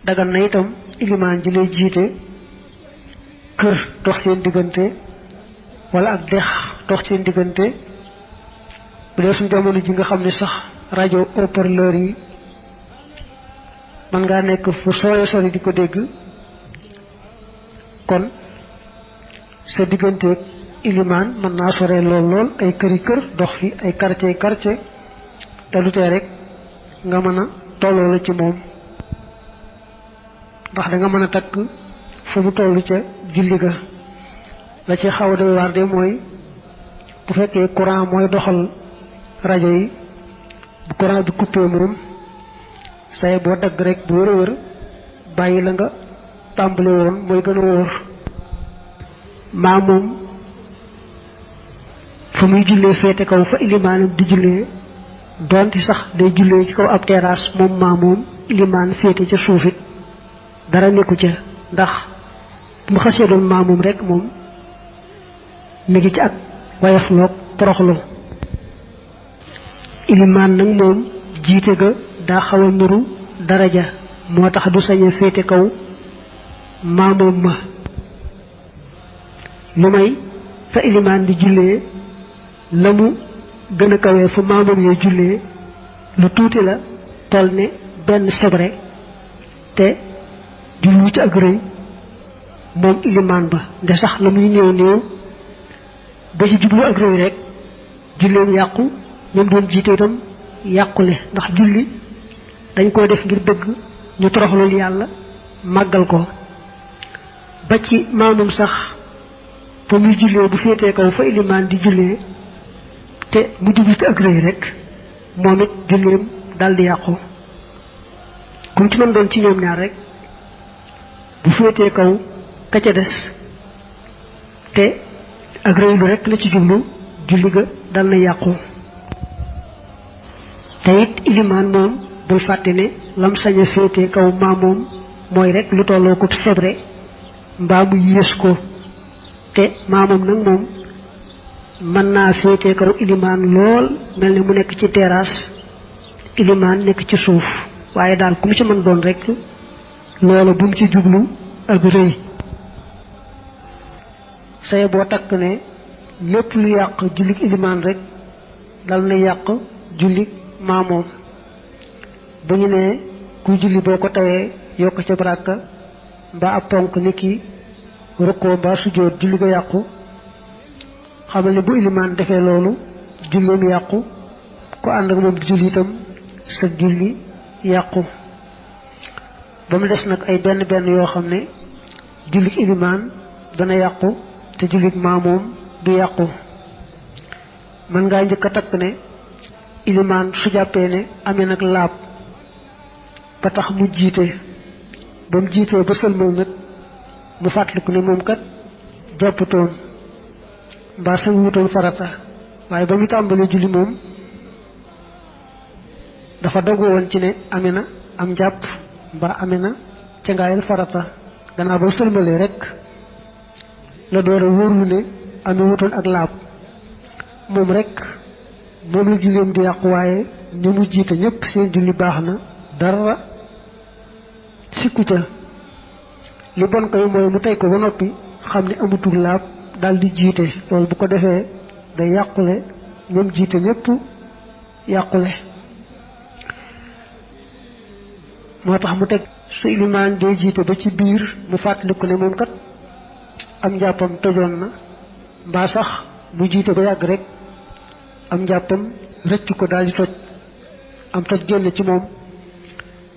dagan na itam ilimaan ji lay jiite kër dox seen diggante wala ak dex dox seen diggante bu dee suñ jamono ji nga xam ne sax rajo haut-parleur yi man ngaa nekk fu sore sori di ko dégg kon sa digganteeg ilimaan mën naa sore lool lool ay këri kër dox fi ay quartier te lu tee rek nga mën a tolloo la ci moom ndax da nga mën a takk fu mu tollu ca julli ga la ci xaw a doy waar de mooy bu fekkee courant mooy doxal rajo yi bu courant bi coupé moom say boo dagg rek bu wër a wër bàyyi la nga tàmbali woon mooy gën a wóor maa moom fa muy jullee féete kaw fa ilimaanam di jullee donte sax day jullee ci kaw ab terrasse moom maa moom ilimaan féete ca suufit dara nekku ca ndax bu mu xasee doon maa moom rek moom mi ngi ci ak wayafloog poroxlu ilimaan nag moom jiite ga daa xaw a nuru daraja moo tax du sañ a féete kaw maa moom ma lu may fa ilimaan di jullee la mu gën a kawee fu maa moom yee jullee lu tuuti la toll ne benn sebre te di lu ci ak rëy moom ilimaan ba nde sax la muy néew néew ba ci jublu ak rëy rek julleem yàqu ñoom doon jiite itam yàqule ndax julli dañ koo def ngir bëgg ñu toroxlul yàlla màggal ko ba ci maamum sax fa muy jullee bu féetee kaw fa ilimaan di jullee te mu jublu ci ak rëy rek moom it julleem daldi yàqu kum ci mën doon ci ñoom ñaar rek bu féetee kaw ka ca des te ak rëylu rek la ci jublu julli ga dal na yàqu te it ilimaan moom bul fàtte ne lam sañ a féetee kaw maa moom mooy rek lu tolloo ko sebre mbaa mu yées ko te maa moom nag moom mën naa féetee kaw ilimaan lool mel ni mu nekk ci terrasse ilimaan nekk ci suuf waaye daal ku mu ci mën doon rek loolu bu mu ci jublu ak rëy say boo takk ne lépp lu yàq jullik ilimaan rek dal na yàq jullik maamoom bu ñu nee kuy julli boo ko tawee yokk ca baraka mbaa ab ponk ni ki rukkoo mbaa sujjóot julli ko yàqu xamal ne bu ilimaan defee loolu julleem yàqu ku ànd ak moom di julli itam sa julli yàqu ba mu des nag ay benn benn yoo xam ne jullik ilimaan dana yàqu te jullik maamoom du yàqu mën ngaa njëkk a takk ne ilimaan su jàppee ne amee nag laab ba tax mu jiite ba mu jiitee ba sëlmal nag mu fàttaliku ne moom kat jàpputoon mbaa sañ wutoon farata waaye ba mu tàmbalee julli moom dafa dogu woon ci ne amee na am njàpp mbaa amee na ca ngaayal farata gannaaw ba mu sëlmalee rek la door a wóorlu ne amee wutoon ak laab moom rek moom la julleem di yàqu waaye ñi mu jiite ñëpp seen julli baax na dara sikku ca li bon koy mooy mu tey ko ba noppi xam ne amutul laab daal di jiite loolu bu ko defee day yàqule ñoom jiite ñëpp yàqule moo tax mu teg su ilimaan dee jiite ba ci biir mu fàttaliku ne moom kat am njàppam tojoon na mbaa sax mu jiite ba yàgg rek am njàppam rëcc ko daal di toj am toj génn ci moom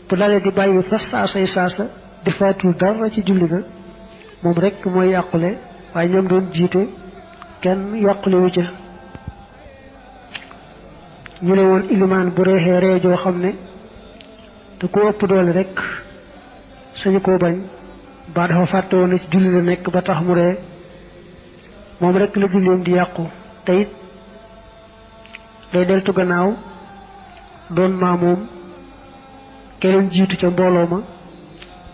bu dalee di bàyyi fa saasay saasa defaatul dara ci julli ga moom rek mooy yàqule waaye ñoom doon jiite kenn yàqule wu ca ñu ne woon ilimaan bu reexee reejoo xam ne da ko ëpp doole rek sañu koo bañ ba dafa fàtte woon ne ci julli la nekk ba tax mu ree moom rek la julleem di yàqu te it day deltu gannaaw doon maamoom keneen jiitu ca mbooloo ma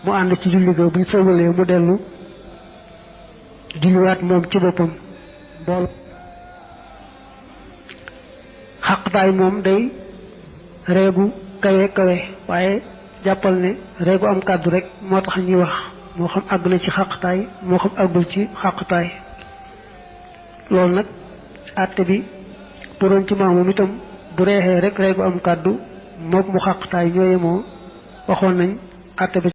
mu ànd ci julli ga buñ sëlmalee mu dellu julliwaat moom ci boppam mbooloo xaqtaay moom day reegu kawe kawe waaye jàppal ne reegu am kàddu rek moo tax ñuy wax moo xam àgg na ci xàqtaay moo xam àggul ci xàqtaay loolu nag àtte bi bu doon ci maamum itam bu reexee rek reegu am kàddu mook mu xàqtaay ñooye moo waxoon nañ àtte ba